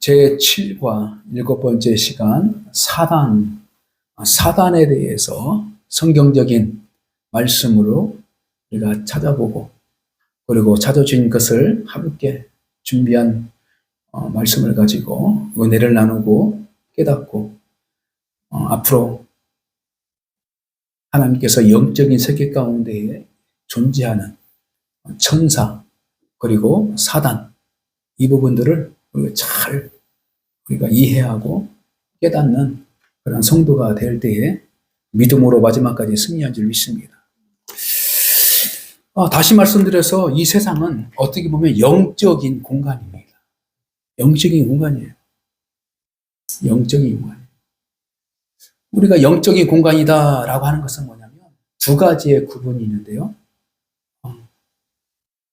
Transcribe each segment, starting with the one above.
제7과 7번째 시간 사단에 대해서 성경적인 말씀으로 우리가 찾아보고 그리고 찾아진 것을 함께 준비한 말씀을 가지고 은혜를 나누고 깨닫고 앞으로 하나님께서 영적인 세계 가운데에 존재하는 천사 그리고 사단 이 부분들을 우리가 이해하고 깨닫는 그런 성도가 될 때에 믿음으로 마지막까지 승리한 줄 믿습니다. 다시 말씀드려서 이 세상은 어떻게 보면 영적인 공간입니다. 영적인 공간이에요. 영적인 공간이에요. 우리가 영적인 공간이다라고 하는 것은 뭐냐면 두 가지의 구분이 있는데요.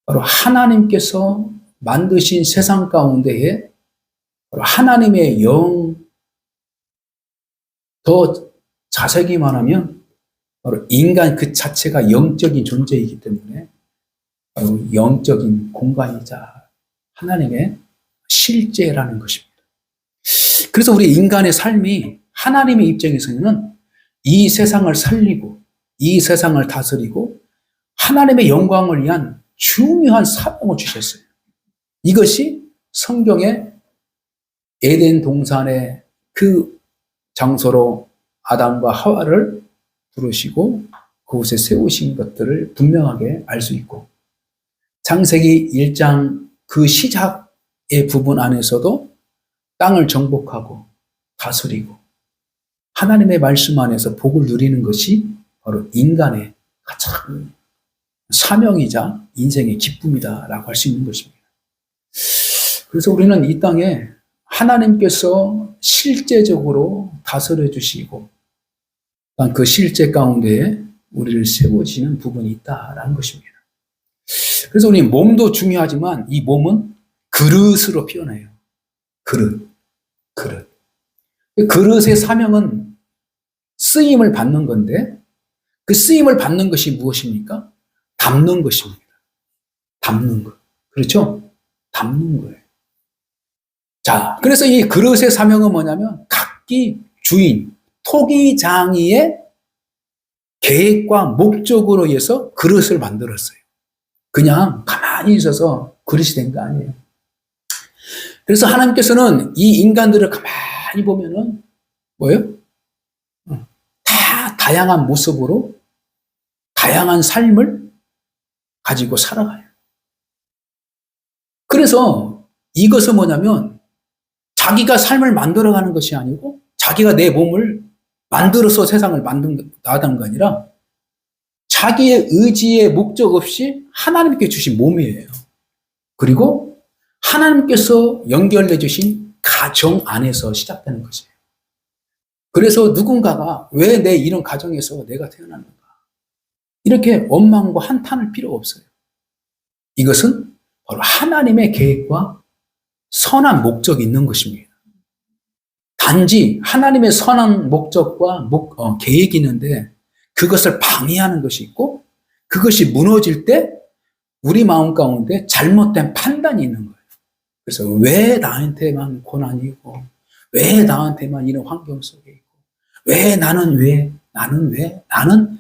바로 하나님께서 만드신 세상 가운데에 바로 하나님의 영, 더 자세히 말하면 바로 인간 그 자체가 영적인 존재이기 때문에 바로 영적인 공간이자 하나님의 실제라는 것입니다. 그래서 우리 인간의 삶이 하나님의 입장에서는 이 세상을 살리고 이 세상을 다스리고 하나님의 영광을 위한 중요한 사명을 주셨어요. 이것이 성경의 에덴 동산의 그 장소로 아담과 하와를 부르시고 그곳에 세우신 것들을 분명하게 알 수 있고 창세기 1장 그 시작의 부분 안에서도 땅을 정복하고 다스리고 하나님의 말씀 안에서 복을 누리는 것이 바로 인간의 가장 사명이자 인생의 기쁨이다라고 할 수 있는 것입니다. 그래서 우리는 이 땅에 하나님께서 실제적으로 다스려 주시고 그 실제 가운데에 우리를 세워지는 부분이 있다라는 것입니다. 그래서 우리 몸도 중요하지만 이 몸은 그릇으로 표현해요. 그릇. 그릇의 사명은 쓰임을 받는 건데 그 쓰임을 받는 것이 무엇입니까? 담는 것입니다. 담는 것. 그렇죠? 담는 거예요. 자, 그래서 이 그릇의 사명은 뭐냐면 각기 주인, 토기장이의 계획과 목적으로 해서 그릇을 만들었어요. 그냥 가만히 있어서 그릇이 된 거 아니에요. 그래서 하나님께서는 이 인간들을 가만히 보면은 뭐예요? 다 다양한 모습으로 다양한 삶을 가지고 살아가요. 그래서 이것은 뭐냐면 자기가 삶을 만들어가는 것이 아니고 자기가 내 몸을 만들어서 세상을 나아가는 거 아니라 자기의 의지의 목적 없이 하나님께 주신 몸이에요. 그리고 하나님께서 연결해 주신 가정 안에서 시작되는 것이에요. 그래서 누군가가 왜 내 이런 가정에서 내가 태어났는가 이렇게 원망과 한탄할 필요가 없어요. 이것은 바로 하나님의 계획과 선한 목적이 있는 것입니다. 단지 하나님의 선한 목적과 계획이 있는데 그것을 방해하는 것이 있고 그것이 무너질 때 우리 마음 가운데 잘못된 판단이 있는 거예요. 그래서 왜 나한테만 고난이 있고 왜 나한테만 이런 환경 속에 있고 나는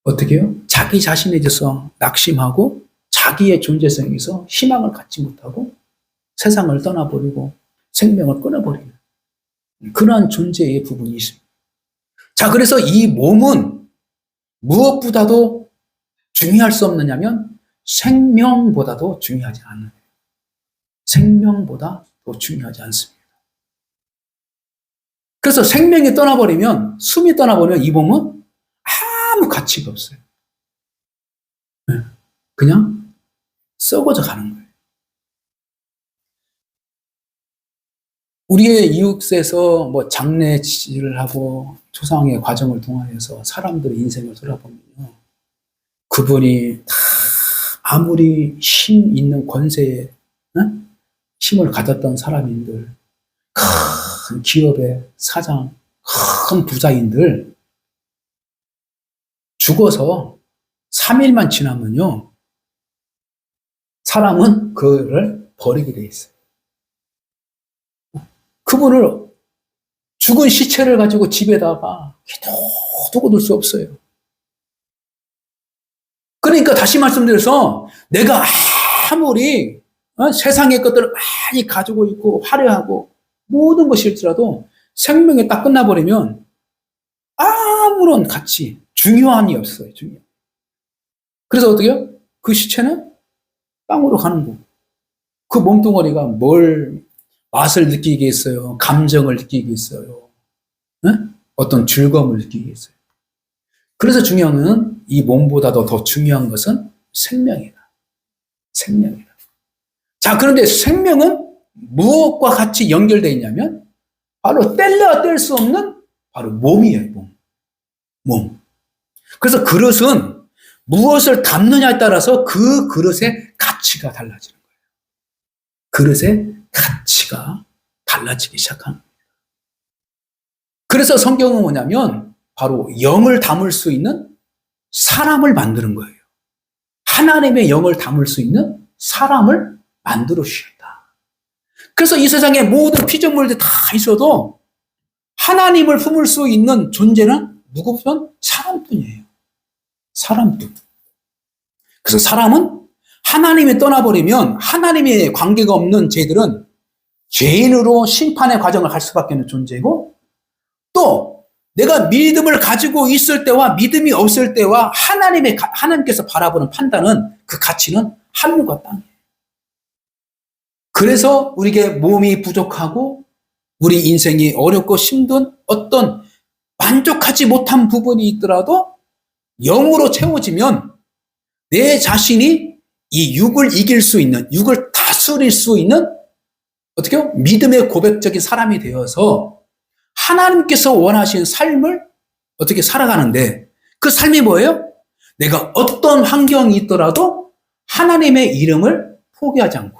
어떻게 해요? 자기 자신에 대해서 낙심하고 자기의 존재성에서 희망을 갖지 못하고 세상을 떠나버리고 생명을 끊어버리는 그러한 존재의 부분이 있습니다. 자, 그래서 이 몸은 무엇보다도 중요할 수 없느냐면 생명보다도 중요하지 않아요. 생명보다 더 중요하지 않습니다. 그래서 생명이 떠나버리면, 숨이 떠나버리면 이 몸은 아무 가치가 없어요. 그냥 썩어져 가는 거예요. 우리의 이웃에서 장례질을 하고 초상의 과정을 통해서 사람들의 인생을 돌아보면요. 그분이 다 아무리 힘 있는 권세에 힘을 가졌던 사람인들, 큰 기업의 사장, 큰 부자인들 죽어서 3일만 지나면요. 사람은 그를 버리게 돼 있어요. 그분을 죽은 시체를 가지고 집에다가 두고 둘 수 없어요. 그러니까 다시 말씀드려서 내가 아무리 세상의 것들을 많이 가지고 있고 화려하고 모든 것일지라도 생명이 딱 끝나버리면 아무런 가치, 중요함이 없어요. 그래서 어떻게요? 그 시체는 땅으로 가는 거고 그 몸뚱어리가 뭘 맛을 느끼겠어요? 감정을 느끼겠어요? 어떤 즐거움을 느끼겠어요? 그래서 중요한 것은 이 몸보다도 더 중요한 것은 생명이다. 생명이다. 자, 그런데 생명은 무엇과 같이 연결되어 있냐면 바로 뗄래야 뗄 수 없는 바로 몸이에요. 몸. 그래서 그릇은 무엇을 담느냐에 따라서 그 그릇의 가치가 달라지는 거예요. 그릇의 가치가 달라지기 시작합니다. 그래서 성경은 뭐냐면 바로 영을 담을 수 있는 사람을 만드는 거예요. 하나님의 영을 담을 수 있는 사람을 만들어 주셨다. 그래서 이 세상에 모든 피조물들이 다 있어도 하나님을 품을 수 있는 존재는 누구뿐? 사람뿐이에요. 사람뿐. 그래서 사람은 하나님이 떠나버리면 하나님의 관계가 없는 죄들은 죄인으로 심판의 과정을 갈 수밖에 없는 존재고 또 내가 믿음을 가지고 있을 때와 믿음이 없을 때와 하나님께서 바라보는 판단은 그 가치는 하늘과 땅이에요. 그래서 우리에게 몸이 부족하고 우리 인생이 어렵고 힘든 어떤 만족하지 못한 부분이 있더라도 영으로 채워지면 내 자신이 이 육을 이길 수 있는, 육을 다스릴 수 있는 어떻게요? 믿음의 고백적인 사람이 되어서 하나님께서 원하신 삶을 어떻게 살아가는데 그 삶이 뭐예요? 내가 어떤 환경이 있더라도 하나님의 이름을 포기하지 않고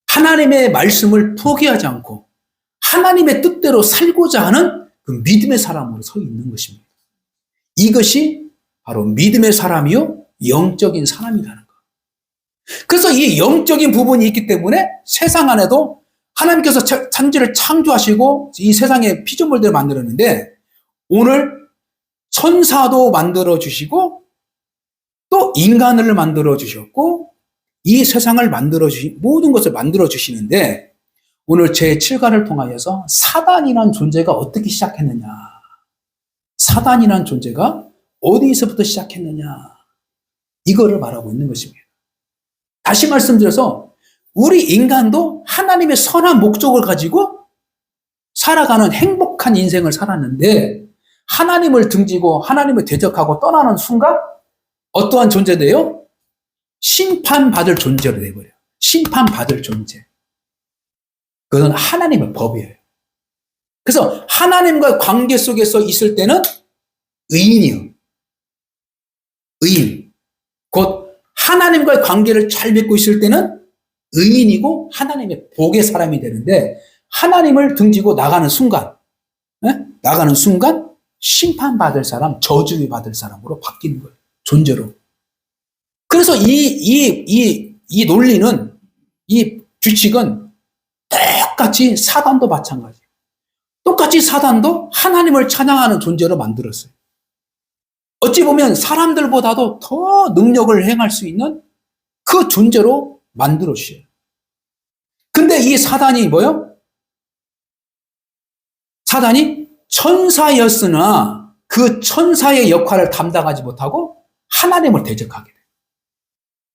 하나님의 말씀을 포기하지 않고 하나님의 뜻대로 살고자 하는 그 믿음의 사람으로 서 있는 것입니다. 이것이 바로 믿음의 사람이요 영적인 사람이라는 것. 그래서 이 영적인 부분이 있기 때문에 세상 안에도 하나님께서 천지를 창조하시고 이 세상의 피조물들을 만들었는데 오늘 천사도 만들어 주시고 또 인간을 만들어 주셨고 이 세상을 만들어 주신 모든 것을 만들어 주시는데 오늘 제 7가를 통하여서 사단이라는 존재가 어떻게 시작했느냐, 사단이라는 존재가 어디서부터 시작했느냐 이거를 말하고 있는 것입니다. 다시 말씀드려서 우리 인간도 하나님의 선한 목적을 가지고 살아가는 행복한 인생을 살았는데 하나님을 등지고 하나님을 대적하고 떠나는 순간 어떠한 존재돼요? 심판받을 존재로 돼버려요. 심판받을 존재. 그건 하나님의 법이에요. 그래서 하나님과 관계 속에서 있을 때는 의인이요. 의인. 곧 하나님과의 관계를 잘 맺고 있을 때는 의인이고 하나님의 복의 사람이 되는데 하나님을 등지고 나가는 순간 심판받을 사람, 저주를 받을 사람으로 바뀌는 거예요. 존재로. 그래서 이 논리는, 이 규칙은 똑같이 사단도 마찬가지예요. 똑같이 사단도 하나님을 찬양하는 존재로 만들었어요. 어찌 보면 사람들보다도 더 능력을 행할 수 있는 그 존재로 만들어 주셔요. 근데 이 사단이 뭐요? 사단이 천사였으나 그 천사의 역할을 담당하지 못하고 하나님을 대적하게 돼요.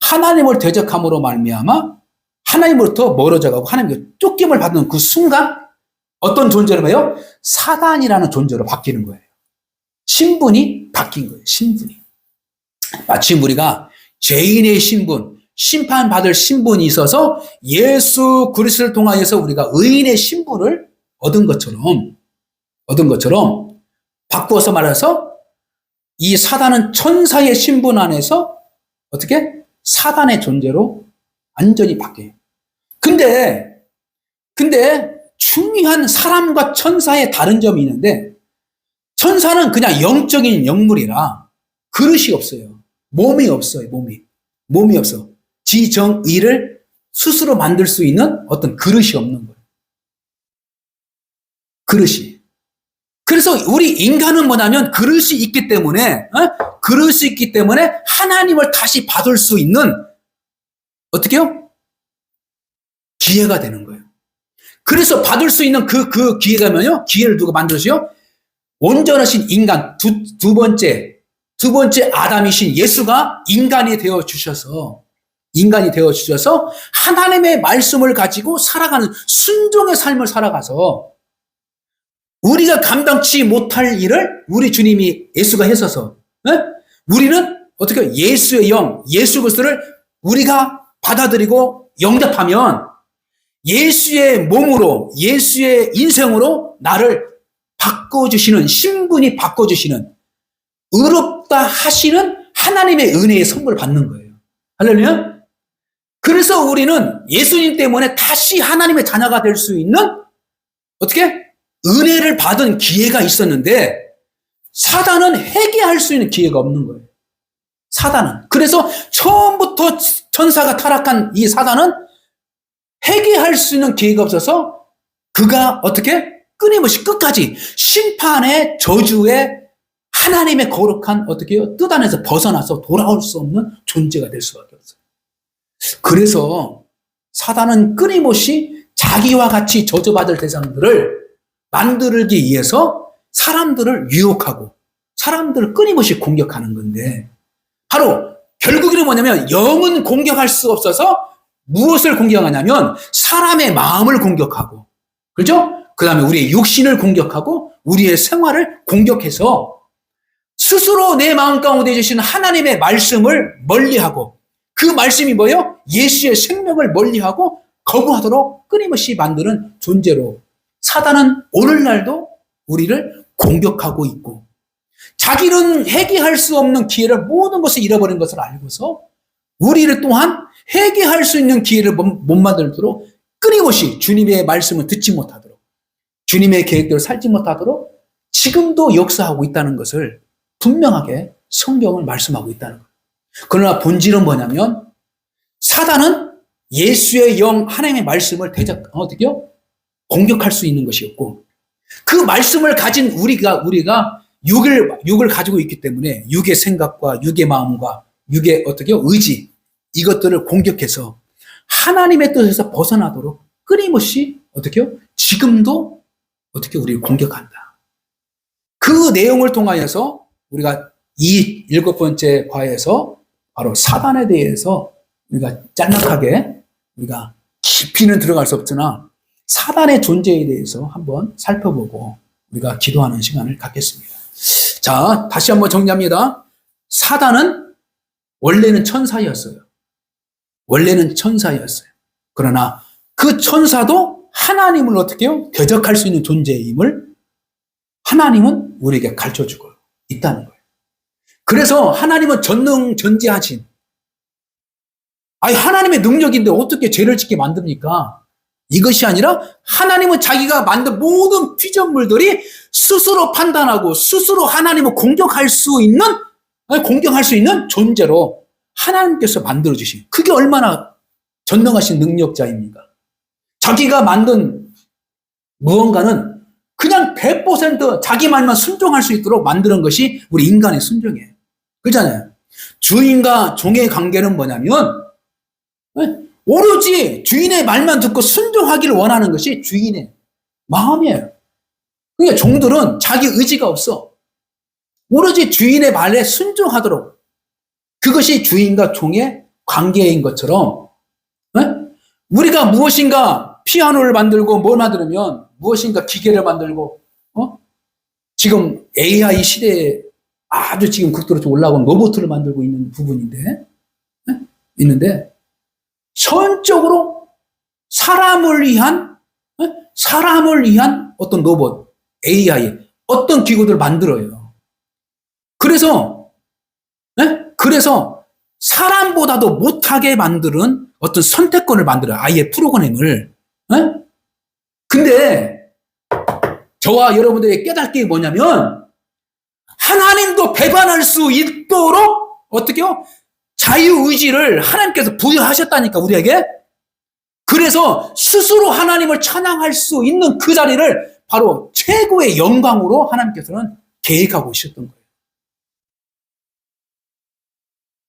하나님을 대적함으로 말미암아 하나님으로부터 멀어져가고 하나님께 쫓김을 받는 그 순간 어떤 존재로 해요? 사단이라는 존재로 바뀌는 거예요. 신분이 바뀐 거예요. 신분이. 마치 우리가 죄인의 신분, 심판받을 신분이 있어서 예수 그리스도를 통하여서 우리가 의인의 신분을 얻은 것처럼 바꾸어서 말해서 이 사단은 천사의 신분 안에서 어떻게? 사단의 존재로 완전히 바뀌어요. 근데 중요한 사람과 천사의 다른 점이 있는데 천사는 그냥 영적인 영물이라 그릇이 없어요. 몸이 없어요. 몸이 없어. 지정의를 스스로 만들 수 있는 어떤 그릇이 없는 거예요. 그릇이. 그래서 우리 인간은 뭐냐면 그릇이 있기 때문에, 그릇이 있기 때문에 하나님을 다시 받을 수 있는, 어떻게요? 기회가 되는 거예요. 그래서 받을 수 있는 그 기회가면요, 기회를 누가 만들어줘요? 온전하신 인간, 두 번째 아담이신 예수가 인간이 되어 주셔서 하나님의 말씀을 가지고 살아가는 순종의 삶을 살아가서 우리가 감당치 못할 일을 우리 주님이 예수가 했어서, 우리는 어떻게 예수의 영, 예수 그리스도를 우리가 받아들이고 영접하면 예수의 몸으로, 예수의 인생으로 나를 바꿔주시는, 신분이 바꿔주시는, 의롭다 하시는 하나님의 은혜의 선물을 받는 거예요. 할렐루야? 그래서 우리는 예수님 때문에 다시 하나님의 자녀가 될 수 있는, 어떻게? 은혜를 받은 기회가 있었는데, 사단은 회개할 수 있는 기회가 없는 거예요. 사단은. 그래서 처음부터 천사가 타락한 이 사단은 회개할 수 있는 기회가 없어서 그가 어떻게? 끊임없이 끝까지 심판의 저주의 하나님의 거룩한 어떻게요? 뜻 안에서 벗어나서 돌아올 수 없는 존재가 될 수밖에 없어요. 그래서 사단은 끊임없이 자기와 같이 저주받을 대상들을 만들기 위해서 사람들을 유혹하고 사람들을 끊임없이 공격하는 건데, 바로 결국에는 뭐냐면 영은 공격할 수 없어서 무엇을 공격하냐면 사람의 마음을 공격하고, 그렇죠? 그 다음에 우리의 육신을 공격하고 우리의 생활을 공격해서 스스로 내 마음 가운데 주신 하나님의 말씀을 멀리하고, 그 말씀이 뭐예요? 예수의 생명을 멀리하고 거부하도록 끊임없이 만드는 존재로 사단은 오늘날도 우리를 공격하고 있고, 자기는 회개할 수 없는 기회를, 모든 것을 잃어버린 것을 알고서 우리를 또한 회개할 수 있는 기회를 못 만들도록 끊임없이 주님의 말씀을 듣지 못하도록, 주님의 계획대로 살지 못하도록 지금도 역사하고 있다는 것을 분명하게 성경을 말씀하고 있다는 거예요. 그러나 본질은 뭐냐면 사단은 예수의 영, 하나님의 말씀을 어떻게요? 공격할 수 있는 것이었고, 그 말씀을 가진 우리가 육을 가지고 있기 때문에 육의 생각과 육의 마음과 육의 어떻게 의지, 이것들을 공격해서 하나님의 뜻에서 벗어나도록 끊임없이 어떻게요? 지금도 어떻게 우리를 공격한다. 그 내용을 통하여서 우리가 이 7번째 과에서 바로 사단에 대해서 우리가 짤막하게, 우리가 깊이는 들어갈 수 없으나 사단의 존재에 대해서 한번 살펴보고 우리가 기도하는 시간을 갖겠습니다. 자, 다시 한번 정리합니다. 사단은 원래는 천사였어요. 그러나 그 천사도 하나님을 어떻게 해요? 대적할 수 있는 존재임을 하나님은 우리에게 가르쳐주고 있다는 거예요. 그래서 하나님은 전능전지하신, 하나님의 능력인데 어떻게 죄를 짓게 만듭니까? 이것이 아니라 하나님은 자기가 만든 모든 피조물들이 스스로 판단하고 스스로 하나님을 공격할 수 있는 존재로 하나님께서 만들어주신, 그게 얼마나 전능하신 능력자입니까? 자기가 만든 무언가는 그냥 100% 자기 말만 순종할 수 있도록 만드는 것이 우리 인간의 순종이에요. 그렇잖아요. 주인과 종의 관계는 뭐냐면 오로지 주인의 말만 듣고 순종하기를 원하는 것이 주인의 마음이에요. 그러니까 종들은 자기 의지가 없어. 오로지 주인의 말에 순종하도록, 그것이 주인과 종의 관계인 것처럼, 우리가 무엇인가 피아노를 만들고 뭘 만들면, 무엇인가 기계를 만들고, 지금 AI 시대에 아주 지금 극도로 올라온 로봇을 만들고 있는 부분인데, 있는데, 선적으로 사람을 위한 어떤 로봇, AI, 어떤 기구들을 만들어요. 그래서 사람보다도 못하게 만드는 어떤 선택권을 만들어요. 아예 프로그램을. 근데 저와 여러분들의 깨닫기 뭐냐면, 하나님도 배반할 수 있도록 어떻게요? 자유의지를 하나님께서 부여하셨다니까, 우리에게. 그래서 스스로 하나님을 찬양할 수 있는 그 자리를 바로 최고의 영광으로 하나님께서는 계획하고 있었던 거예요.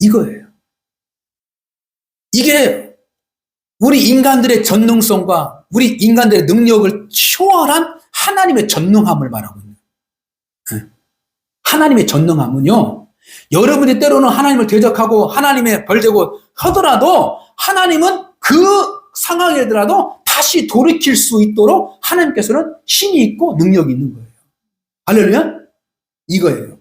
이거예요. 이게 우리 인간들의 전능성과 우리 인간들의 능력을 초월한 하나님의 전능함을 말하고 있는 거예요. 하나님의 전능함은요, 여러분이 때로는 하나님을 대적하고 하나님의 벌되고 하더라도 하나님은 그 상황이더라도 다시 돌이킬 수 있도록 하나님께서는 신이 있고 능력이 있는 거예요. 할렐루야? 이거예요.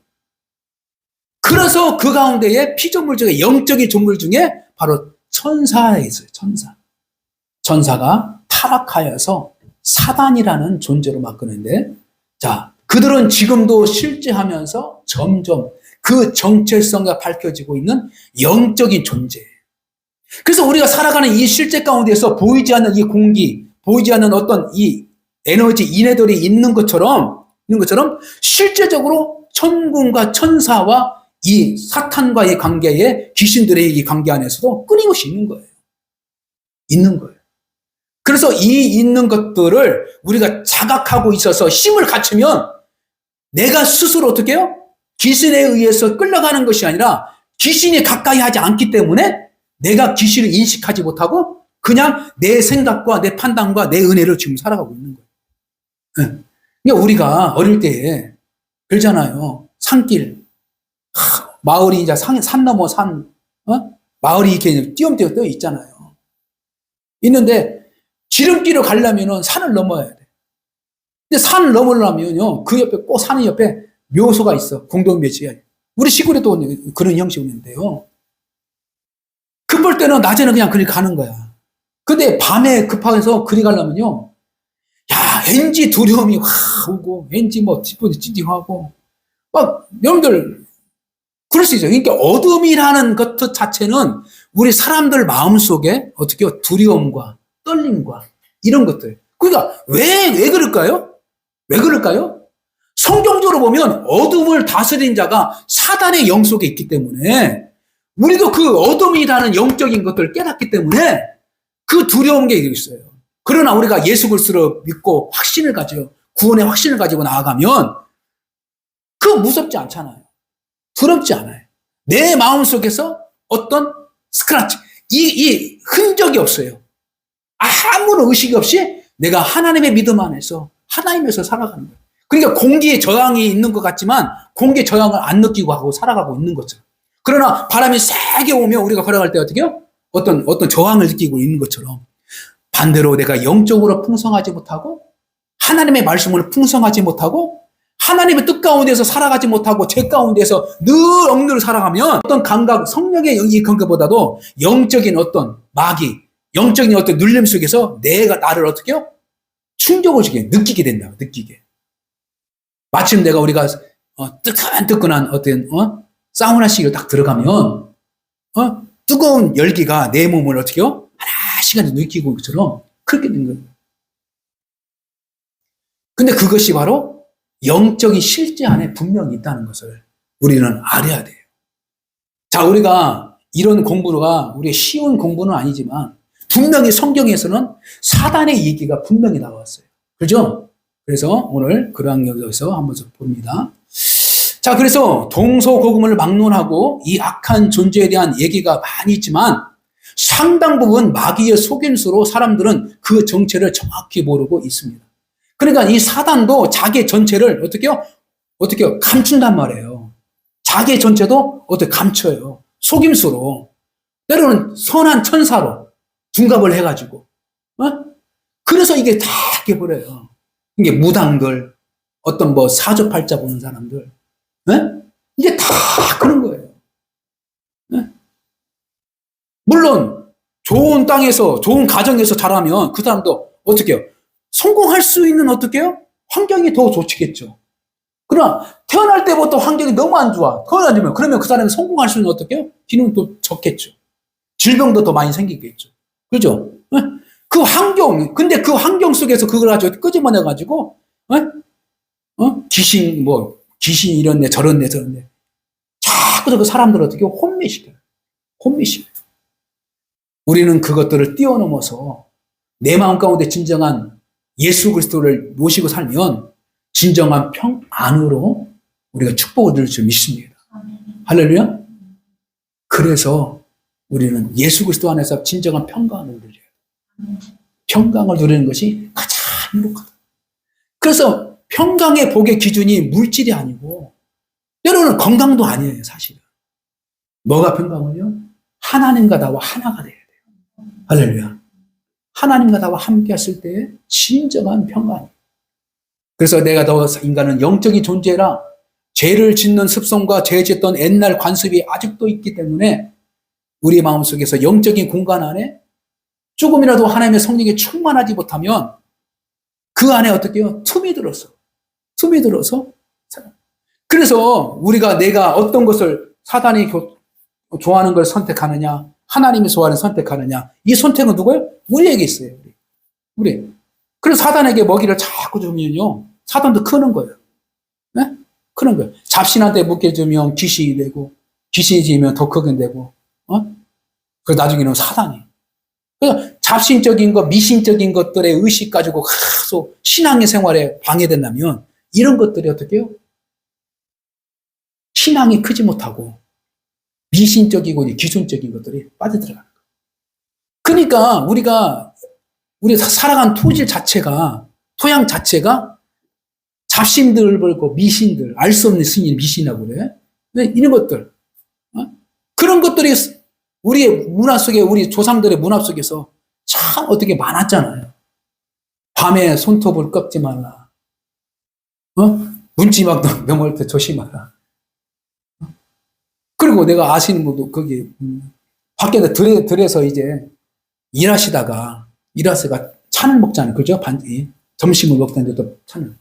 그래서 그 가운데에 피조물 중에 영적인 종물 중에 바로 천사가 있어요. 천사가 타락하여서 사단이라는 존재로 바꾸는데, 자, 그들은 지금도 실제하면서 점점 그 정체성이 밝혀지고 있는 영적인 존재예요. 그래서 우리가 살아가는 이 실제 가운데서 보이지 않는 이 공기, 보이지 않는 어떤 이 에너지, 인해들이 있는 것처럼 실제적으로 천군과 천사와 이 사탄과의 관계에 귀신들의 이 관계 안에서도 끊임없이 있는 거예요. 있는 거예요. 그래서 이 있는 것들을 우리가 자각하고 있어서 힘을 갖추면 내가 스스로 어떻게 해요? 귀신에 의해서 끌려가는 것이 아니라 귀신이 가까이 하지 않기 때문에 내가 귀신을 인식하지 못하고 그냥 내 생각과 내 판단과 내 은혜를 지금 살아가고 있는 거예요. 그러니까 우리가 어릴 때 그러잖아요. 산길, 마을이 이제 산 넘어 산, 마을이 이렇게 띄엄띄엄 떠 있잖아요. 있는데 지름길을 가려면은 산을 넘어야 돼. 근데 산을 넘으려면요, 그 옆에 꼭 산 옆에 묘소가 있어. 공동묘지야. 우리 시골에도 그런 형식이 있는데요. 급할 때는 낮에는 그냥 그리 가는 거야. 근데 밤에 급해서 그리 가려면요, 야, 왠지 두려움이 확 오고, 왠지 뭐 뒷부분이 찌직하고, 막 여러분들 그럴 수 있어요. 그러니까 어둠이라는 것 자체는 우리 사람들 마음속에 어떻게 두려움과 떨림과 이런 것들. 그러니까 왜 그럴까요? 왜 그럴까요? 성경적으로 보면 어둠을 다스린 자가 사단의 영 속에 있기 때문에 우리도 그 어둠이라는 영적인 것들을 깨닫기 때문에 그 두려운 게 있어요. 그러나 우리가 예수 그리스도를 믿고 확신을 가지고 구원의 확신을 가지고 나아가면 그거 무섭지 않잖아요. 두렵지 않아요. 내 마음속에서 어떤 스크래치, 이 흔적이 없어요. 아무런 의식이 없이 내가 하나님의 믿음 안에서 하나님에서 살아가는 거예요. 그러니까 공기에 저항이 있는 것 같지만 공기에 저항을 안 느끼고 하고 살아가고 있는 거죠. 그러나 바람이 세게 오면 우리가 걸어갈 때 어떻게 해요? 어떤 저항을 느끼고 있는 것처럼 반대로 내가 영적으로 풍성하지 못하고 하나님의 말씀을 풍성하지 못하고 하나님의 뜻 가운데서 살아가지 못하고 죄 가운데서 늘 억누르 살아가면 어떤 감각, 성령의 영이 감각보다도 영적인 어떤 마귀, 영적인 어떤 눌림 속에서 내가 나를 어떻게 해요? 충격을 주게, 느끼게 된다, 느끼게. 마침 우리가 뜨끈뜨끈한 어떤 사우나식을 딱 들어가면 뜨거운 열기가 내 몸을 어떻게 해요? 하나씩 느끼고 것처럼 그렇게 된 거예요. 근데 그것이 바로 영적인 실제 안에 분명히 있다는 것을 우리는 알아야 돼요. 자, 우리가 이런 공부가 우리의 쉬운 공부는 아니지만 분명히 성경에서는 사단의 얘기가 분명히 나왔어요. 그죠? 그래서 오늘 그러한 여기서 한번 봅니다. 자, 그래서 동서고금을 막론하고 이 악한 존재에 대한 얘기가 많이 있지만 상당 부분 마귀의 속임수로 사람들은 그 정체를 정확히 모르고 있습니다. 그러니까 이 사단도 자기 전체를 어떻게 감춘단 말이에요. 자기 전체도 어떻게 감춰요. 속임수로. 때로는 선한 천사로 둔갑을 해가지고. 그래서 이게 다 이렇게 버려요. 이게 무당들, 어떤 사주팔자 보는 사람들. 이게 다 그런 거예요. 물론, 좋은 땅에서, 좋은 가정에서 자라면 그 사람도 어떻게 해요? 성공할 수 있는 어떻게 해요? 환경이 더 좋겠죠. 그러나 태어날 때부터 환경이 너무 안 좋아. 태어나면 그러면 그 사람이 성공할 수 있는 어떻게 해요? 기능은 또 적겠죠. 질병도 더 많이 생기겠죠. 그죠? 그 환경, 근데 그 환경 속에서 그걸 가지고 끄집어내가지고, 귀신 이런 데 저런 데 저런 데. 자꾸 그 사람들 어떻게 혼미시켜요. 혼미시켜요. 우리는 그것들을 뛰어넘어서 내 마음 가운데 진정한 예수 그리스도를 모시고 살면 진정한 평안으로 우리가 축복을 드릴 줄 믿습니다. 할렐루야. 그래서 우리는 예수 그리스도 안에서 진정한 평강을 누려요. 평강을 누리는 것이 가장 행복하다. 그래서 평강의 복의 기준이 물질이 아니고 때로는 건강도 아니에요, 사실은. 뭐가 평강은요? 하나님과 나와 하나가 돼야 돼요. 할렐루야. 하나님과 나와 함께 했을 때 진정한 평강. 그래서 내가 더 인간은 영적인 존재라 죄를 짓는 습성과 죄 짓던 옛날 관습이 아직도 있기 때문에 우리 마음속에서 영적인 공간 안에 조금이라도 하나님의 성령이 충만하지 못하면 그 안에 어떻게 해요? 틈이 들어서 그래서 우리가 내가 어떤 것을 사단이 좋아하는 걸 선택하느냐, 하나님이 좋아하는 선택하느냐, 이 선택은 누구예요? 우리에게 있어요. 우리. 그래서 사단에게 먹이를 자꾸 주면요, 사단도 크는 거예요. 네? 크는 거예요. 잡신한테 묶여주면 귀신이 되고, 귀신이 지면 더 크게 되고, 그래서 나중에는 사단이. 그래서 잡신적인 것, 미신적인 것들의 의식 가지고 계속 신앙의 생활에 방해된다면 이런 것들이 어떻게 해요? 신앙이 크지 못하고 미신적이고 기존적인 것들이 빠져들어가는 거예요. 그러니까 우리가 살아간 토질 자체가, 토양 자체가 잡신들 벌고 미신들, 알 수 없는 스님 미신이라고 그래. 이런 것들. 그런 것들이 우리의 문화 속에, 우리 조상들의 문화 속에서 참 어떻게 많았잖아요. 밤에 손톱을 꺾지 말라. 문지막도 넘을 때 조심하라. 그리고 내가 아시는 분도 거기 밖에다 들에서 이제 일하시다가 찬을 먹잖아요. 그죠? 점심을 먹다는데도 찬을.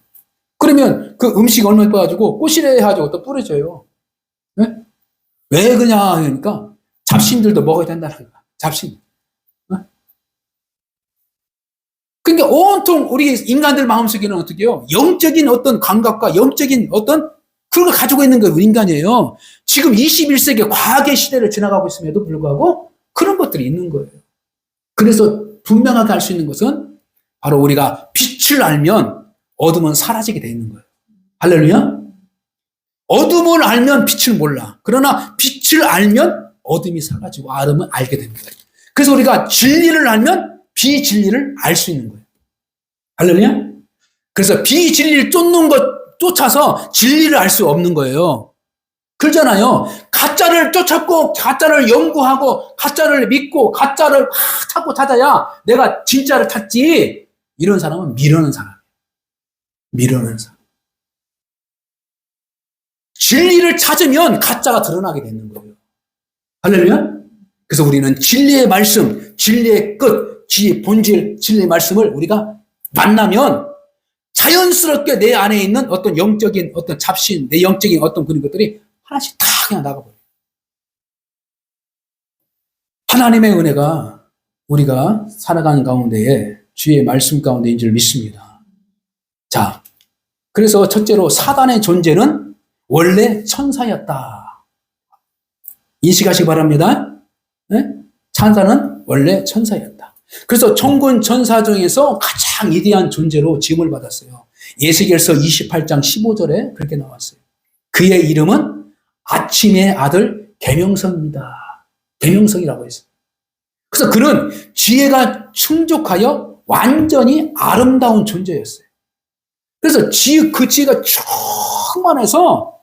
그러면 그 음식 얼마 떠가지고 꼬시래 해가지고 또 뿌려줘요. 네? 왜 그냐 하니까 잡신들도 먹어야 된다는 거야. 잡신. 그러니까 온통 우리 인간들 마음속에는 어떻게 해요? 영적인 어떤 감각과 영적인 어떤 그런 걸 가지고 있는 게 인간이에요. 지금 21세기 과학의 시대를 지나가고 있음에도 불구하고 그런 것들이 있는 거예요. 그래서 분명하게 알 수 있는 것은 바로 우리가 빛을 알면 어둠은 사라지게 돼 있는 거예요. 할렐루야. 어둠을 알면 빛을 몰라. 그러나 빛을 알면 어둠이 사라지고 어둠은 알게 됩니다. 그래서 우리가 진리를 알면 비진리를 알 수 있는 거예요. 할렐루야. 그래서 비진리를 쫓아서 진리를 알 수 없는 거예요. 그러잖아요. 가짜를 쫓았고 가짜를 연구하고 가짜를 믿고 가짜를 찾고 찾아야 내가 진짜를 찾지. 이런 사람은 미루는 사람. 진리를 찾으면 가짜가 드러나게 되는 거예요. 할렐루야. 그래서 우리는 진리의 말씀, 진리의 끝, 본질, 진리의 말씀을 우리가 만나면 자연스럽게 내 안에 있는 어떤 영적인 어떤 잡신, 내 영적인 어떤 그런 것들이 하나씩 다 그냥 나가버려요. 하나님의 은혜가 우리가 살아가는 가운데에 주의 말씀 가운데인 줄 믿습니다. 자, 그래서 첫째로 사단의 존재는 원래 천사였다. 인식하시기 바랍니다. 네? 천사는 원래 천사였다. 그래서 천군 천사 중에서 가장 위대한 존재로 지음을 받았어요. 에스겔서 28장 15절에 그렇게 나왔어요. 그의 이름은 아침의 아들 계명성입니다. 계명성이라고 했어요. 그래서 그는 지혜가 충족하여 완전히 아름다운 존재였어요. 그래서 그 지혜가 충만해서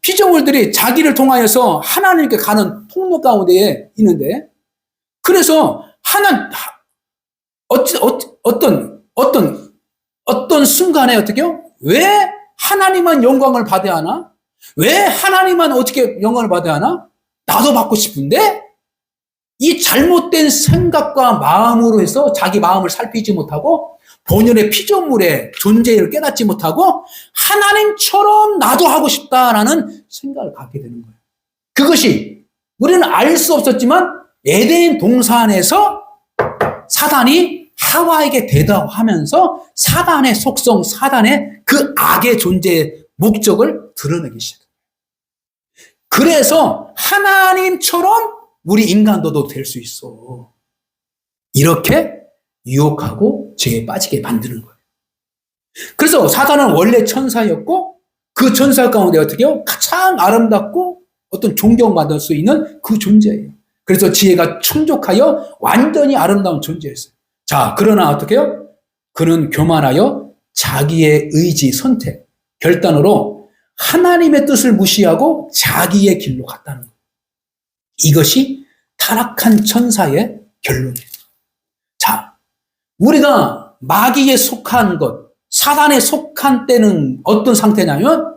피조물들이 자기를 통하여서 하나님께 가는 통로 가운데에 있는데, 그래서 어떤 순간에 어떻게요? 왜 하나님만 영광을 받아야 하나? 왜 하나님만 어떻게 영광을 받아야 하나? 나도 받고 싶은데 이 잘못된 생각과 마음으로 해서 자기 마음을 살피지 못하고 본연의 피조물의 존재를 깨닫지 못하고 하나님처럼 나도 하고 싶다라는 생각을 갖게 되는 거예요. 그것이 우리는 알 수 없었지만 에덴 동산에서 사단이 하와에게 대답하면서 사단의 속성, 사단의 그 악의 존재의 목적을 드러내기 시작해요. 그래서 하나님처럼 우리 인간도 될 수 있어. 이렇게 유혹하고 죄에 빠지게 만드는 거예요. 그래서 사단은 원래 천사였고 그 천사 가운데 어떻게 해요? 가장 아름답고 어떤 존경받을 수 있는 그 존재예요. 그래서 지혜가 충족하여 완전히 아름다운 존재였어요. 자, 그러나 어떻게 해요? 그는 교만하여 자기의 의지, 선택, 결단으로 하나님의 뜻을 무시하고 자기의 길로 갔다는 거예요. 이것이 타락한 천사의 결론이에요. 자, 우리가 마귀에 속한 것, 사단에 속한 때는 어떤 상태냐면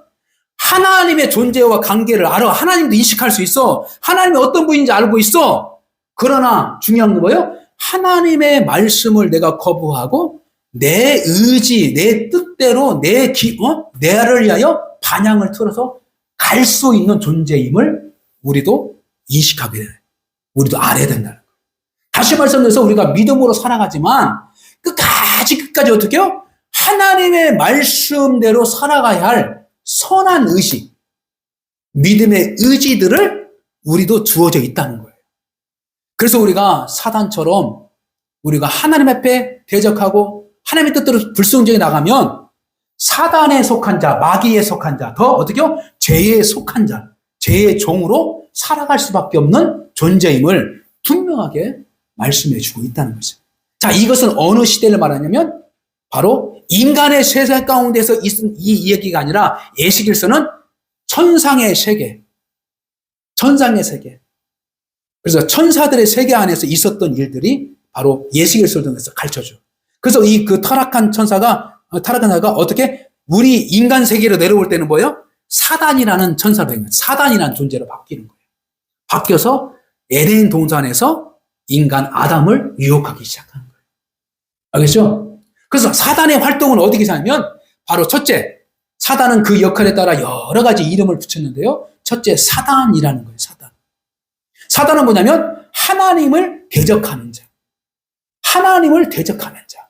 하나님의 존재와 관계를 알아. 하나님도 인식할 수 있어. 하나님이 어떤 분인지 알고 있어. 그러나 중요한 건 뭐예요? 하나님의 말씀을 내가 거부하고 내 의지, 내 뜻대로 내를 위하여 반향을 틀어서 갈 수 있는 존재임을 우리도 인식하게 돼요. 우리도 알아야 된다는 거예요. 다시 말씀드려서 우리가 믿음으로 살아가지만 끝까지 어떻게 해요? 하나님의 말씀대로 살아가야 할 선한 의식, 믿음의 의지들을 우리도 주어져 있다는 거예요. 그래서 우리가 사단처럼 우리가 하나님 앞에 대적하고 하나님의 뜻대로 불순종해 나가면 사단에 속한 자, 마귀에 속한 자, 더 어떻게요? 죄에 속한 자, 죄의 종으로 살아갈 수밖에 없는 존재임을 분명하게 말씀해 주고 있다는 거죠. 자, 이것은 어느 시대를 말하냐면 바로 인간의 세상 가운데서 있은 이 이야기가 아니라 예시길서는 천상의 세계, 천상의 세계. 그래서 천사들의 세계 안에서 있었던 일들이 바로 예시길서 등에서 가르쳐줘. 그래서 그 타락한 천사가 어떻게 우리 인간 세계로 내려올 때는 뭐예요? 사단이라는 천사로 된 거예요. 사단이라는 존재로 바뀌는 거예요. 바뀌어서 에덴 동산에서 인간 아담을 유혹하기 시작하는 거예요. 알겠죠? 그래서 사단의 활동은 어디에 있냐면 바로 첫째, 사단은 그 역할에 따라 여러 가지 이름을 붙였는데요. 첫째, 사단이라는 거예요. 사단. 사단은 뭐냐면 하나님을 대적하는 자. 하나님을 대적하는 자.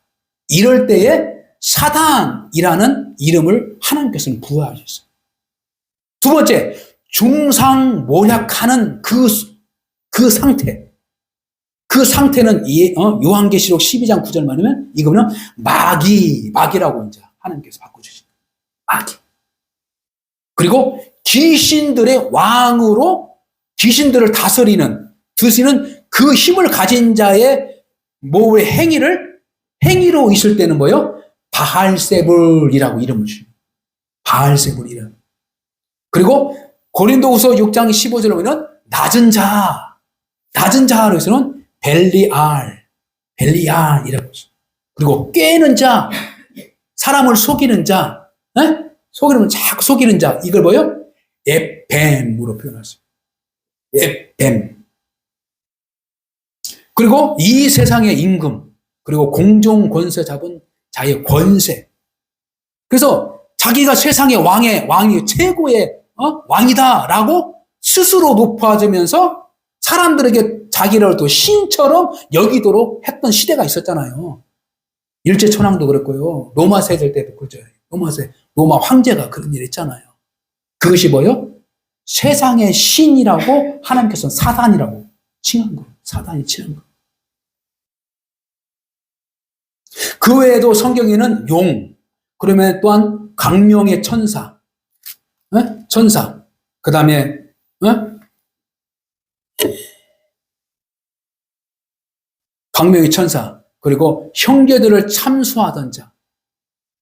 이럴 때에 사단이라는 이름을 하나님께서는 부여하셨어요. 두 번째, 중상모략하는 그 상태. 그 상태는 요한계시록 12장 9절 말하면 이거는 마귀라고 이제 하나님께서 바꿔주십니다. 마귀. 그리고 귀신들의 왕으로 귀신들을 다스리는 그 힘을 가진 자의 뭐의 행위로 있을 때는 뭐예요? 바알세불이라고 이름을 주십니다. 바알세불이라고. 그리고 고린도후서 6장 15절에 보면 낮은 자로 해서는 벨리알이라고 했어요. 그리고 꿰는 자, 사람을 속이는 자, 속이면 자꾸 속이는 자, 이걸 뭐예요? 에뱀으로 표현했어요. 에뱀. 그리고 이 세상의 임금, 그리고 공중 권세 잡은 자의 권세. 그래서 자기가 세상의 왕이 최고의 왕이다라고 스스로 높아지면서 사람들에게 자기를 또 신처럼 여기도록 했던 시대가 있었잖아요. 일제천황도 그랬고요. 로마 세대 때도 그죠. 로마 황제가 그런 일 했잖아요. 그것이 뭐예요? 세상의 신이라고 하나님께서는 사단이라고 칭한 거예요. 사단이 칭한 거예요. 그 외에도 성경에는 용, 그러면 또한 강명의 천사, 천사, 그 다음에 강명의 천사, 그리고 형제들을 참수하던 자,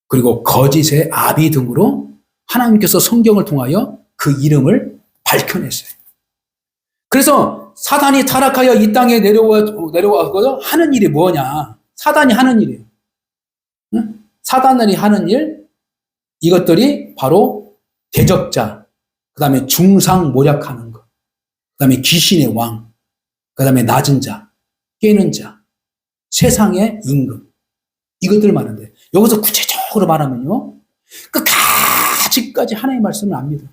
그리고 거짓의 아비 등으로 하나님께서 성경을 통하여 그 이름을 밝혀냈어요. 그래서 사단이 타락하여 이 땅에 내려와서 하는 일이 뭐냐? 사단이 하는 일이에요. 사단이 하는 일, 이것들이 바로 대적자, 그 다음에 중상모략하는 것, 그 다음에 귀신의 왕, 그 다음에 낮은 자, 깨는 자, 세상의 임금, 이것들을 말하는데, 여기서 구체적으로 말하면요, 끝까지까지 하나님의 말씀을 안 믿어요.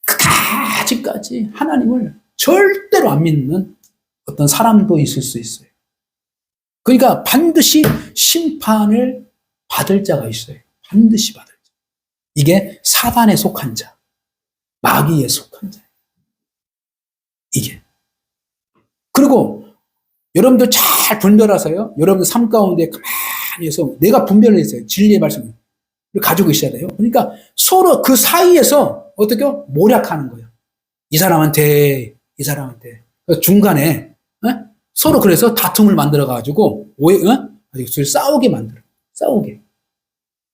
끝까지까지 하나님을 절대로 안 믿는 어떤 사람도 있을 수 있어요. 그러니까 반드시 심판을 받을 자가 있어요. 반드시 받을 자. 이게 사단에 속한 자, 마귀에 속한 자. 이게. 그리고 여러분들 잘 분별하세요. 여러분들 삶 가운데 가만히 해서 내가 분별을 했어요. 진리의 말씀을 가지고 있어야 돼요. 그러니까 서로 그 사이에서 어떻게 모략하는 거예요. 이 사람한테, 이 사람한테. 중간에 서로 그래서 다툼을 만들어가지고 싸우게 만들어요. 싸우게.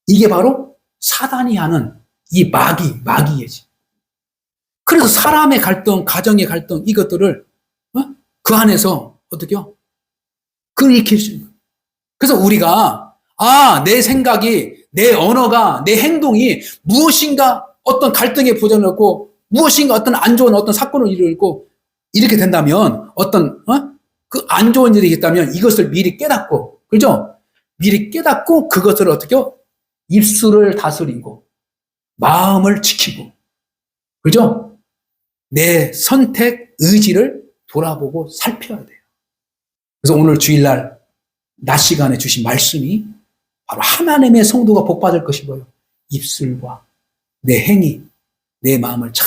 이게 바로 사단이 하는 이 마귀예지. 그래서 사람의 갈등, 가정의 갈등 이것들을 그 안에서 어떻게요? 그걸 일으킬 수 있는 거예요. 그래서 우리가 내 생각이, 내 언어가, 내 행동이 무엇인가 어떤 갈등에 부전했고 무엇인가 어떤 안 좋은 어떤 사건을 일으키고 이렇게 된다면 어떤 그 안 좋은 일이 있다면 이것을 미리 깨닫고, 그죠? 미리 깨닫고 그것을 어떻게 입술을 다스리고 마음을 지키고, 그죠? 내 선택, 의지를 돌아보고 살펴야 돼요. 그래서 오늘 주일날 낮 시간에 주신 말씀이 바로 하나님의 성도가 복받을 것이 뭐예요? 입술과 내 행위, 내 마음을 잘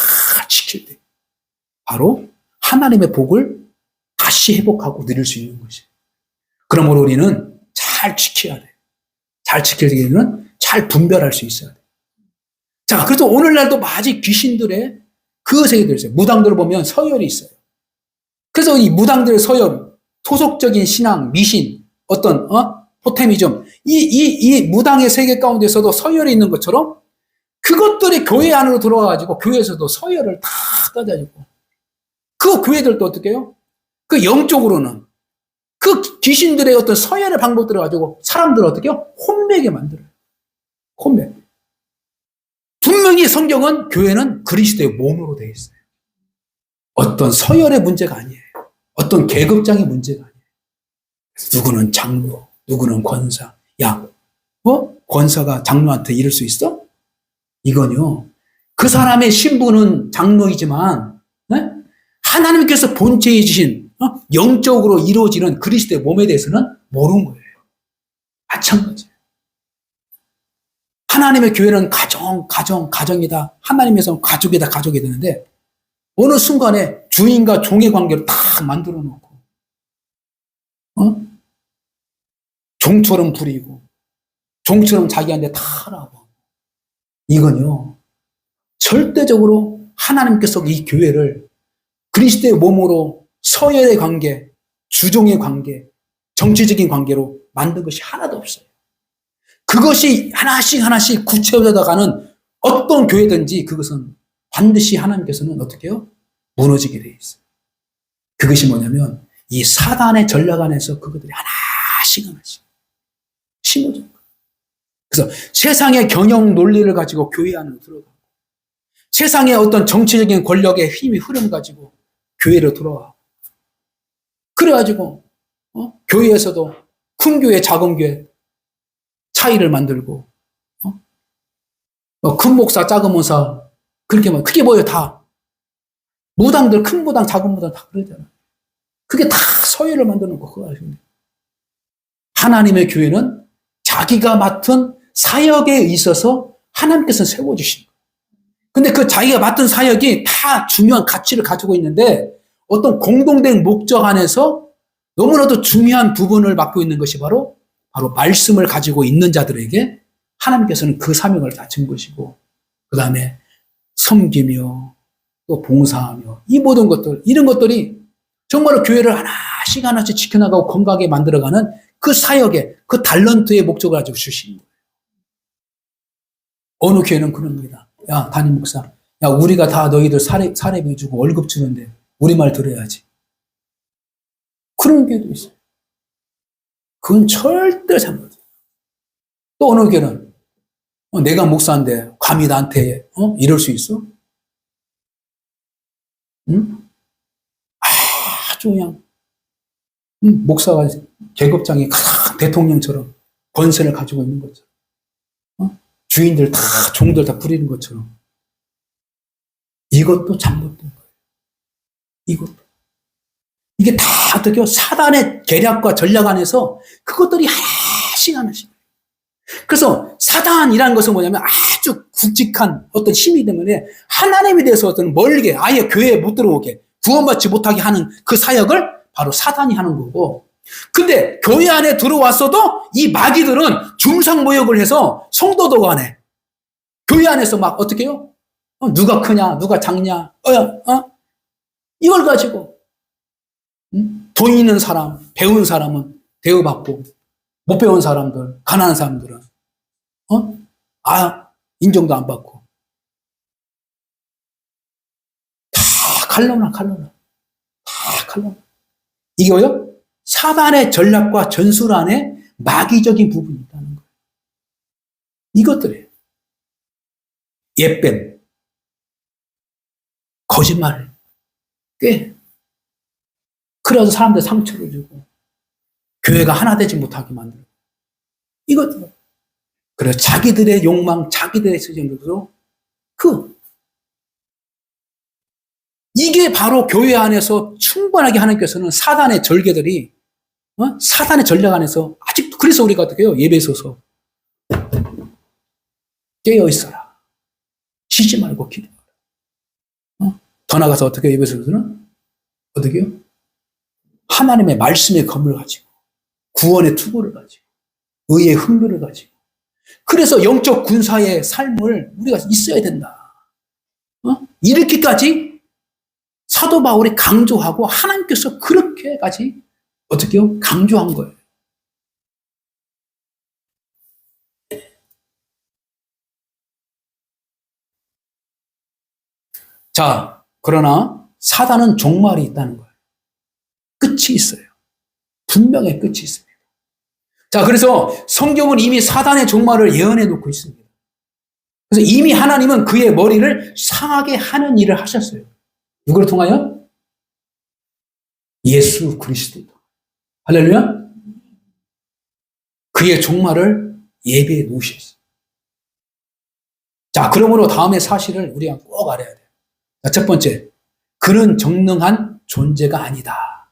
지킬 때 바로 하나님의 복을 다시 회복하고 누릴 수 있는 것이에요. 그러므로 우리는 잘 지켜야 돼요. 잘 지키려면 잘 분별할 수 있어야 돼요. 자, 그래서 오늘날도 아직 귀신들의 그 세계들이 있어요. 무당들을 보면 서열이 있어요. 그래서 이 무당들의 서열, 토속적인 신앙, 미신, 어떤 토테미즘, 이 무당의 세계 가운데서도 서열이 있는 것처럼 그것들이 교회 안으로 들어와가지고 교회에서도 서열을 다 떠다니고, 그 교회들도 어떻게 해요? 그 영적으로는 그 귀신들의 어떤 서열의 방법들을 가지고 사람들을 어떻게 해요? 혼매게 만들어요. 혼매. 분명히 성경은 교회는 그리스도의 몸으로 되어 있어요. 어떤 서열의 문제가 아니에요. 어떤 계급장의 문제가 아니에요. 누구는 장로, 누구는 권사. 야, 권사가 장로한테 이럴 수 있어? 이건요, 그 사람의 신분은 장로이지만, 네? 하나님께서 본체에 주신, 영적으로 이루어지는 그리스도의 몸에 대해서는 모르는 거예요. 마찬가지예요. 하나님의 교회는 가정이다. 하나님에서는 가족이다, 가족이 되는데, 어느 순간에 주인과 종의 관계를 딱 만들어 놓고, 종처럼 부리고, 종처럼 자기한테 다 하라고. 이건요, 절대적으로 하나님께서 이 교회를 그리스도의 몸으로 서열의 관계, 주종의 관계, 정치적인 관계로 만든 것이 하나도 없어요. 그것이 하나씩 구체화되어 가는 어떤 교회든지 그것은 반드시 하나님께서는 어떻게 해요? 무너지게 되어 있어요. 그것이 뭐냐면 이 사단의 전략 안에서 그것들이 하나씩 심어져. 그래서 세상의 경영 논리를 가지고 교회 안으로 들어가고, 세상의 어떤 정치적인 권력의 힘이 흐름 가지고 교회로 들어와. 그래가지고 교회에서도 큰 교회, 작은 교회 차이를 만들고, 큰 목사, 작은 목사 그렇게 뭐 그게 뭐예요? 다 무당들, 큰 무당, 작은 무당 다 그러잖아요. 그게 다 서열을 만드는 거 그거 아시죠? 하나님의 교회는 자기가 맡은 사역에 있어서 하나님께서 세워주신 거예요. 근데 그 자기가 맡은 사역이 다 중요한 가치를 가지고 있는데 어떤 공동된 목적 안에서 너무나도 중요한 부분을 맡고 있는 것이 바로 말씀을 가지고 있는 자들에게 하나님께서는 그 사명을 다 준 것이고, 그 다음에 섬기며 또 봉사하며 이 모든 것들, 이런 것들이 정말로 교회를 하나씩 지켜나가고 건강하게 만들어가는 그 사역의, 그 탤런트의 목적을 가지고 주신 거예요. 어느 교회는 그런 겁니다. 야, 담임 목사, 야, 우리가 다 너희들 사례비 주고 월급 주는데 우리 말 들어야지. 그런 교회도 있어요. 그건 절대 잘못이에요. 또 어느 교회는 내가 목사인데 감히 나한테 이럴 수 있어? 응? 아주 그냥 목사가 계급장이 대통령처럼 권세를 가지고 있는 것처럼, 주인들 다, 종들 다 부리는 것처럼. 이것도 잘못된 거예요. 이것도. 이게 다 어떻게 사단의 계략과 전략 안에서 그것들이 하나씩. 그래서 사단이라는 것은 뭐냐면 아주 굵직한 어떤 힘이 때문에 하나님에 대해서 어떤 멀게, 아예 교회에 못 들어오게, 구원받지 못하게 하는 그 사역을 바로 사단이 하는 거고, 근데 교회 안에 들어왔어도 이 마귀들은 중상모욕을 해서 성도도 간에 교회 안에서 막 어떻게 해요? 누가 크냐, 누가 작냐, 이걸 가지고 돈 있는 사람, 배운 사람은 대우받고 못 배운 사람들, 가난한 사람들은 인정도 안 받고 다 칼로나. 이게 뭐요? 사단의 전략과 전술 안에 마귀적인 부분이 있다는 거예요. 이것들이에요. 예뱀, 거짓말, 꽤. 그래서 사람들 상처를 주고 교회가 하나 되지 못하게 만들고 이것들. 그래서 자기들의 욕망, 자기들의 수준으로 이게 바로 교회 안에서 충분하게 하나님께서는 사단의 절개들이 사단의 전략 안에서 아직도 그래서 우리가 어떻게 해요? 예배소서 깨어 있어라. 쉬지 말고 기도하라. 더 나가서 어떻게 해요? 예배소서는 어떻게 해요? 하나님의 말씀의 검을 가지고 구원의 투구를 가지고 의의 흥미를 가지고 그래서 영적 군사의 삶을 우리가 있어야 된다. 이렇게까지 사도 바울이 강조하고 하나님께서 그렇게까지 어떻게 해요? 강조한 거예요. 자, 그러나 사단은 종말이 있다는 거예요. 끝이 있어요. 분명히 끝이 있습니다. 자, 그래서 성경은 이미 사단의 종말을 예언해 놓고 있습니다. 그래서 이미 하나님은 그의 머리를 상하게 하는 일을 하셨어요. 누구를 통하여? 예수 그리스도. 할렐루야? 그의 종말을 예비해 놓으셨어요. 자, 그러므로 다음의 사실을 우리가 꼭 알아야 돼요. 자, 첫 번째, 그는 전능한 존재가 아니다.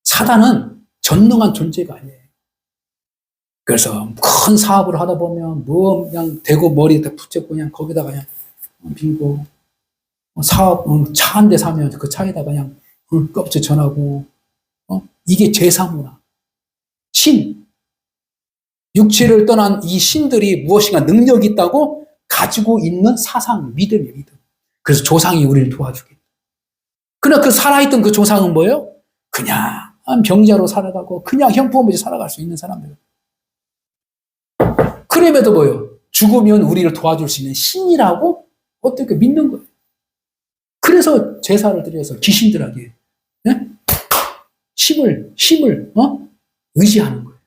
사단은 전능한 존재가 아니에요. 그래서 큰 사업을 하다 보면 뭐 그냥 대고 머리에다 붙잡고 그냥 거기다가 그냥 빌고 사업 차 한 대 사면 그 차에다가 그냥 껍질 전하고 이게 제사문화. 신 육체를 떠난 이 신들이 무엇인가 능력이 있다고 가지고 있는 사상, 믿음이에요. 믿음. 그래서 조상이 우리를 도와주게. 그러나 그 살아있던 그 조상은 뭐예요? 그냥 병자로 살아가고 그냥 형편없이 살아갈 수 있는 사람들. 그럼에도 뭐예요? 죽으면 우리를 도와줄 수 있는 신이라고 어떻게 믿는 거예요. 그래서 제사를 드려서 귀신들에게 힘을 의지하는 거예요.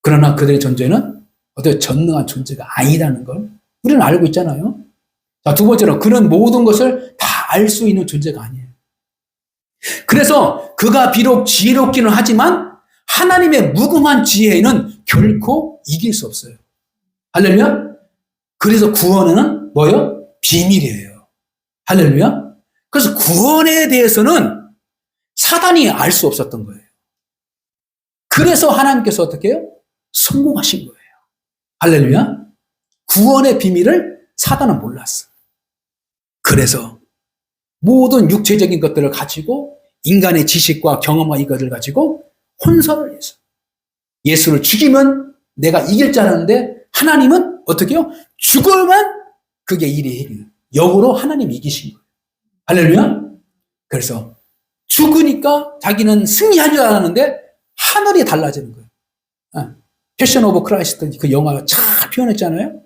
그러나 그들의 존재는 어떤 전능한 존재가 아니라는 걸 우리는 알고 있잖아요. 자, 두 번째로 그는 모든 것을 다 알 수 있는 존재가 아니에요. 그래서 그가 비록 지혜롭기는 하지만 하나님의 무궁한 지혜에는 결코 이길 수 없어요. 할렐루야? 그래서 구원은 뭐예요? 비밀이에요. 할렐루야? 그래서 구원에 대해서는 사단이 알 수 없었던 거예요. 그래서 하나님께서 어떻게 해요? 성공하신 거예요. 할렐루야? 구원의 비밀을 사단은 몰랐어. 그래서 모든 육체적인 것들을 가지고 인간의 지식과 경험과 이것을 가지고 혼선을 해서 예수를 죽이면 내가 이길 줄 알았는데 하나님은 어떻게 해요? 죽으면 그게 일이 해결해요. 역으로 하나님이 이기신 거예요. 할렐루야? 그래서 죽으니까 자기는 승리한 줄 알았는데 하늘이 달라지는 거예요. 패션 오브 크라이스트 그 영화 잘 표현했잖아요.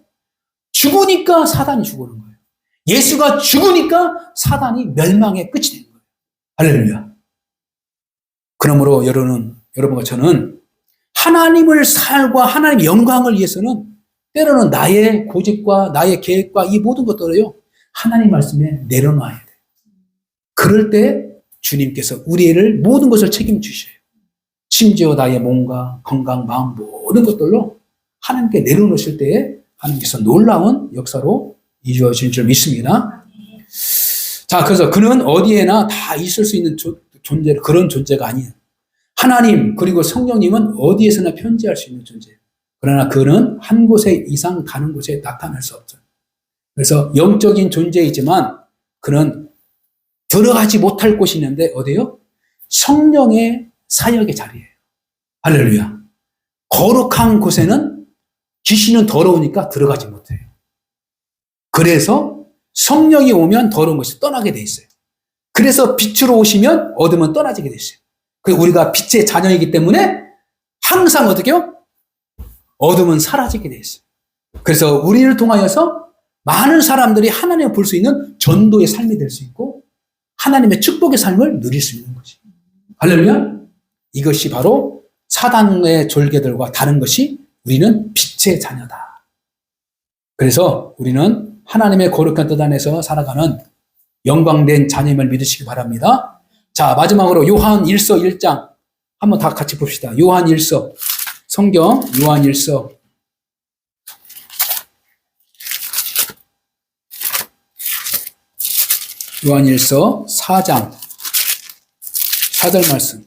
죽으니까 사단이 죽는 거예요. 예수가 죽으니까 사단이 멸망의 끝이 되는 거예요. 할렐루야. 그러므로 여러분과 저는 하나님을 살과 하나님의 영광을 위해서는 때로는 나의 고집과 나의 계획과 이 모든 것들을요 하나님 말씀에 내려놔야 돼요. 그럴 때 주님께서 우리를 모든 것을 책임지셔요. 심지어 나의 몸과 건강, 마음 모든 것들로 하나님께 내려놓으실 때에 하나님께서 놀라운 역사로 이루어질 줄 믿습니다. 자, 그래서 그는 어디에나 다 있을 수 있는 그런 존재가 아니에요. 하나님 그리고 성령님은 어디에서나 편지할 수 있는 존재예요. 그러나 그는 한 곳에 이상 가는 곳에 나타날 수 없어요. 그래서 영적인 존재이지만 그는 들어가지 못할 곳이 있는데 어디요? 성령의 사역의 자리예요. 할렐루야. 거룩한 곳에는 귀신은 더러우니까 들어가지 못해요. 그래서 성령이 오면 더러운 것이 떠나게 돼 있어요. 그래서 빛으로 오시면 어둠은 떠나지게 돼 있어요. 그리고 우리가 빛의 자녀이기 때문에 항상 어떻게요? 어둠은 사라지게 돼 있어요. 그래서 우리를 통하여서 많은 사람들이 하나님을 볼 수 있는 전도의 삶이 될 수 있고 하나님의 축복의 삶을 누릴 수 있는 것이. 할렐루야. 이것이 바로 사단의 졸개들과 다른 것이 우리는 빛의 자녀다. 그래서 우리는 하나님의 거룩한 뜻 안에서 살아가는 영광된 자녀임을 믿으시기 바랍니다. 자, 마지막으로 요한 1서 1장 한번 다 같이 봅시다. 요한 1서 성경 요한 1서 요한 1서 4장 4절 말씀.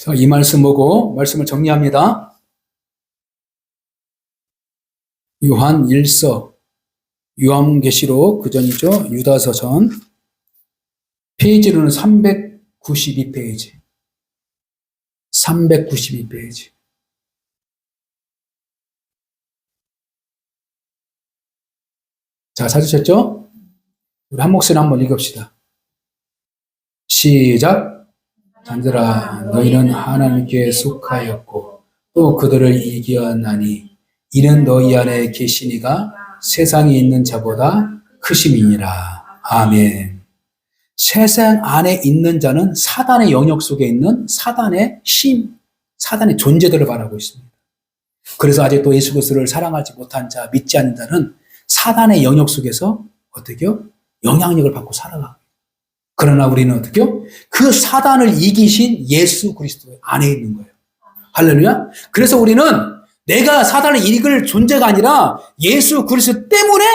자, 이 말씀 보고 말씀을 정리합니다. 요한 1서 요한계시록 그전이죠. 유다서전 페이지로는 392페이지 392페이지. 자, 찾으셨죠? 우리 한 목소리 한번 읽읍시다. 시작. 자들아, 너희는 하나님께 속하였고 또 그들을 이기었나니 이는 너희 안에 계시니가 세상에 있는 자보다 크심이니라. 아멘. 세상 안에 있는 자는 사단의 영역 속에 있는 사단의 힘, 사단의 존재들을 말하고 있습니다. 그래서 아직도 예수 그리스도를 사랑하지 못한 자, 믿지 않는 자는 사단의 영역 속에서 어떻게요? 영향력을 받고 살아가고. 그러나 우리는 어떻게요? 그 사단을 이기신 예수 그리스도 안에 있는 거예요. 할렐루야. 그래서 우리는 내가 사단을 이길 존재가 아니라 예수 그리스도 때문에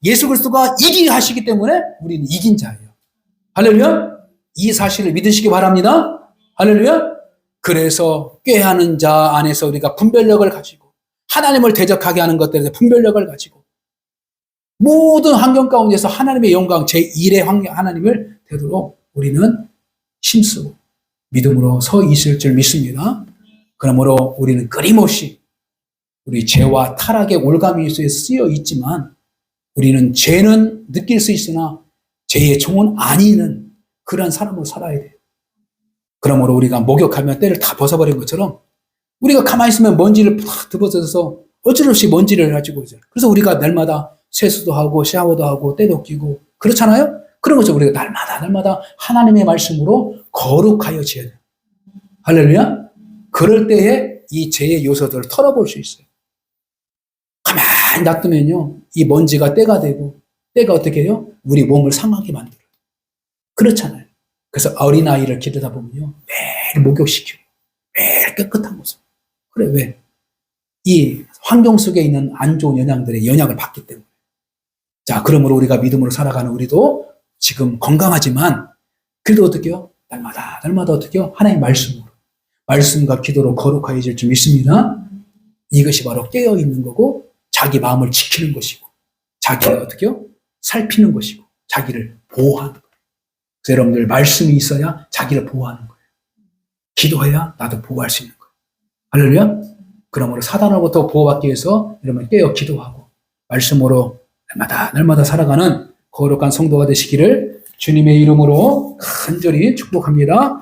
예수 그리스도가 이기게 하시기 때문에 우리는 이긴 자예요. 할렐루야. 이 사실을 믿으시기 바랍니다. 할렐루야. 그래서 꾀하는 자 안에서 우리가 분별력을 가지고 하나님을 대적하게 하는 것들에 대해서 분별력을 가지고 모든 환경 가운데서 하나님의 영광 제1의 하나님을 되도록 우리는 힘쓰고 믿음으로 서 있을 줄 믿습니다. 그러므로 우리는 끊임없이 우리 죄와 타락의 올가미 속에 쓰여 있지만 우리는 죄는 느낄 수 있으나 죄의 종은 아니는 그런 사람으로 살아야 돼요. 그러므로 우리가 목욕하면 때를 다 벗어버린 것처럼 우리가 가만히 있으면 먼지를 팍 뒤벗어서 어쩔 수 없이 먼지를 가지고 있어요. 그래서 우리가 날마다 세수도 하고 샤워도 하고 때도 끼고 그렇잖아요? 그런 것처럼 우리가 날마다 하나님의 말씀으로 거룩하여 지어야 돼요. 할렐루야? 그럴 때에 이 죄의 요소들을 털어볼 수 있어요. 가만히 놔두면요, 이 먼지가 때가 되고, 때가 어떻게 해요? 우리 몸을 상하게 만들어요. 그렇잖아요. 그래서 어린아이를 기르다 보면요, 매일 목욕시키고, 매일 깨끗한 모습. 그래, 왜? 이 환경 속에 있는 안 좋은 영향들의 영향을 받기 때문에. 자, 그러므로 우리가 믿음으로 살아가는 우리도 지금 건강하지만, 그래도 어떻게 해요? 날마다 어떻게 해요? 하나님의 말씀으로. 말씀과 기도로 거룩해질 줄 믿습니다. 이것이 바로 깨어있는 거고, 자기 마음을 지키는 것이고, 자기가 어떻게 해요? 살피는 것이고, 자기를 보호하는 거예요. 그래서 여러분들 말씀이 있어야 자기를 보호하는 거예요. 기도해야 나도 보호할 수 있는 거예요. 할렐루야? 그러므로 사단으로부터 보호받기 위해서 여러분 깨어 기도하고, 말씀으로 날마다 살아가는 거룩한 성도가 되시기를 주님의 이름으로 간절히 축복합니다.